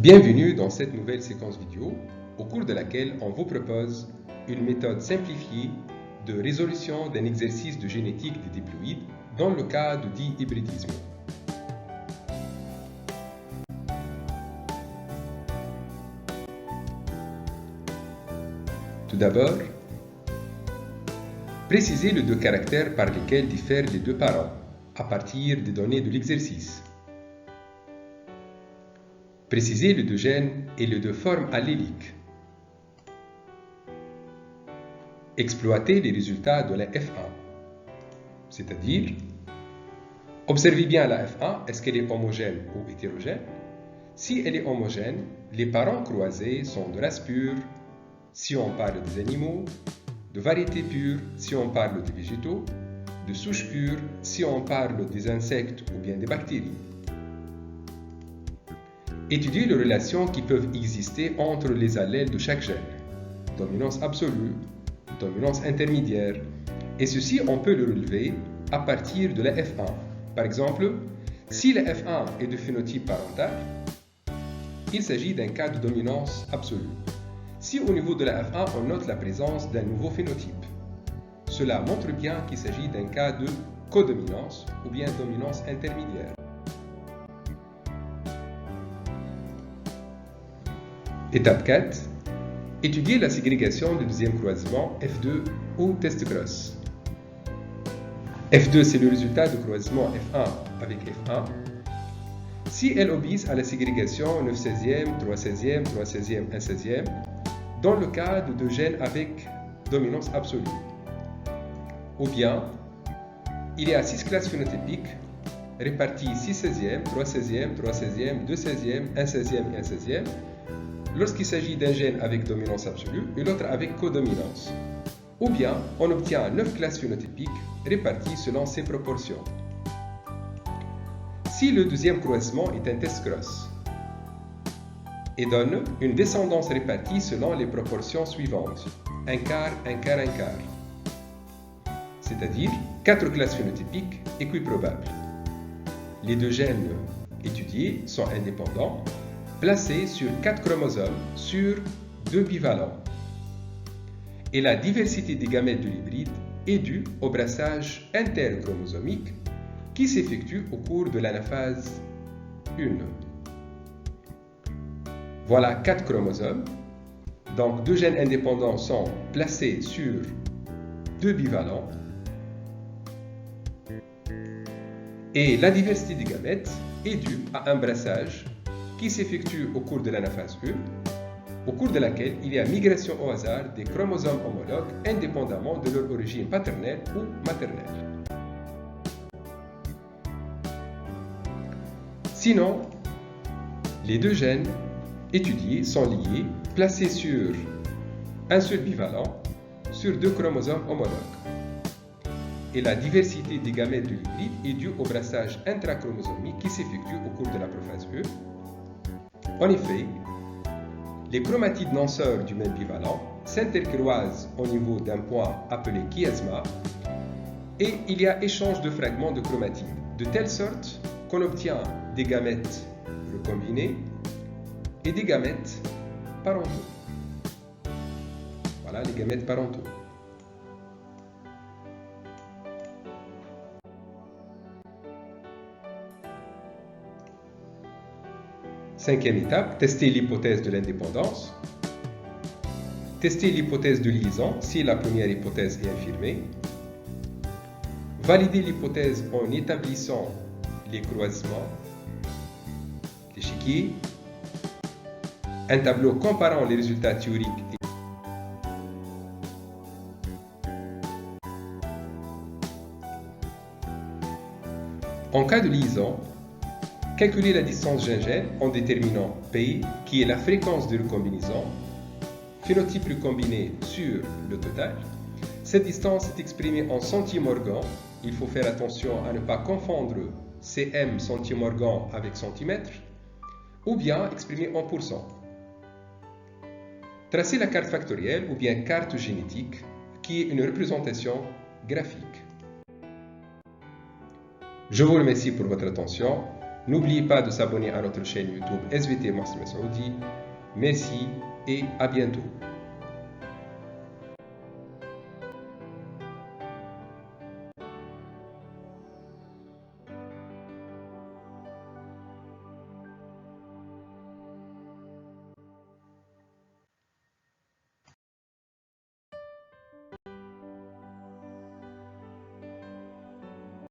Bienvenue dans cette nouvelle séquence vidéo au cours de laquelle on vous propose une méthode simplifiée de résolution d'un exercice de génétique des diploïdes dans le cas de dihybridisme. Tout d'abord, précisez les deux caractères par lesquels diffèrent les deux parents à partir des données de l'exercice. Précisez les deux gènes et les deux formes alléliques. Exploitez les résultats de la F1, c'est-à-dire, observez bien la F1, est-ce qu'elle est homogène ou hétérogène? Si elle est homogène, les parents croisés sont de race pure, si on parle des animaux, de variété pure, si on parle des végétaux, de souche pure, si on parle des insectes ou bien des bactéries. Étudiez les relations qui peuvent exister entre les allèles de chaque gène, dominance absolue, dominance intermédiaire, et ceci on peut le relever à partir de la F1. Par exemple, si la F1 est de phénotype parental, il s'agit d'un cas de dominance absolue. Si au niveau de la F1 on note la présence d'un nouveau phénotype, cela montre bien qu'il s'agit d'un cas de codominance ou bien dominance intermédiaire. Étape 4. Étudier la ségrégation du deuxième croisement F2 ou test cross. F2 c'est le résultat du croisement F1 avec F1. Si elle obéit à la ségrégation 9 16e, 3 16e, 3 16e, 1 16e, dans le cas de deux gènes avec dominance absolue. Ou bien, il y a 6 classes phénotypiques réparties 6 16e, 3 16e, 3 16e, 2 16e, 1 16e et 1 16e, lorsqu'il s'agit d'un gène avec dominance absolue et l'autre avec codominance. Ou bien, on obtient 9 classes phénotypiques réparties selon ces proportions. Si le deuxième croisement est un test cross et donne une descendance répartie selon les proportions suivantes, un quart, un quart, un quart, c'est-à-dire 4 classes phénotypiques équiprobables. Les deux gènes étudiés sont indépendants, placés sur 4 chromosomes sur 2 bivalents. Et la diversité des gamètes de l'hybride est due au brassage interchromosomique qui s'effectue au cours de l'anaphase 1. Voilà 4 chromosomes. Donc, deux gènes indépendants sont placés sur 2 bivalents. Et la diversité des gamètes est due à un brassage qui s'effectue au cours de l'anaphase 1, au cours de laquelle il y a migration au hasard des chromosomes homologues indépendamment de leur origine paternelle ou maternelle. Sinon, les deux gènes étudiés sont liés, placés sur un seul bivalent, sur 2 chromosomes homologues. Et la diversité des gamètes de l'hybride est due au brassage intrachromosomique qui s'effectue au cours de la prophase 1. En effet, les chromatides non sœurs du même bivalent s'intercroisent au niveau d'un point appelé chiasma et il y a échange de fragments de chromatides, de telle sorte qu'on obtient des gamètes recombinés et des gamètes parentaux. Voilà les gamètes parentaux. Cinquième étape, tester l'hypothèse de l'indépendance. Tester l'hypothèse de liaison si la première hypothèse est infirmée. Valider l'hypothèse en établissant les croisements, l'échiquier, un tableau comparant les résultats théoriques et en cas de liaison, calculer la distance gène-gène en déterminant P, qui est la fréquence de recombinaison, phénotype recombiné sur le total. Cette distance est exprimée en centimorgan. Il faut faire attention à ne pas confondre cm centimorgan avec centimètre, ou bien exprimée en pourcent. Tracez la carte factorielle ou bien carte génétique, qui est une représentation graphique. Je vous remercie pour votre attention. N'oubliez pas de s'abonner à notre chaîne YouTube SVT Masr Saoudi. Merci et à bientôt.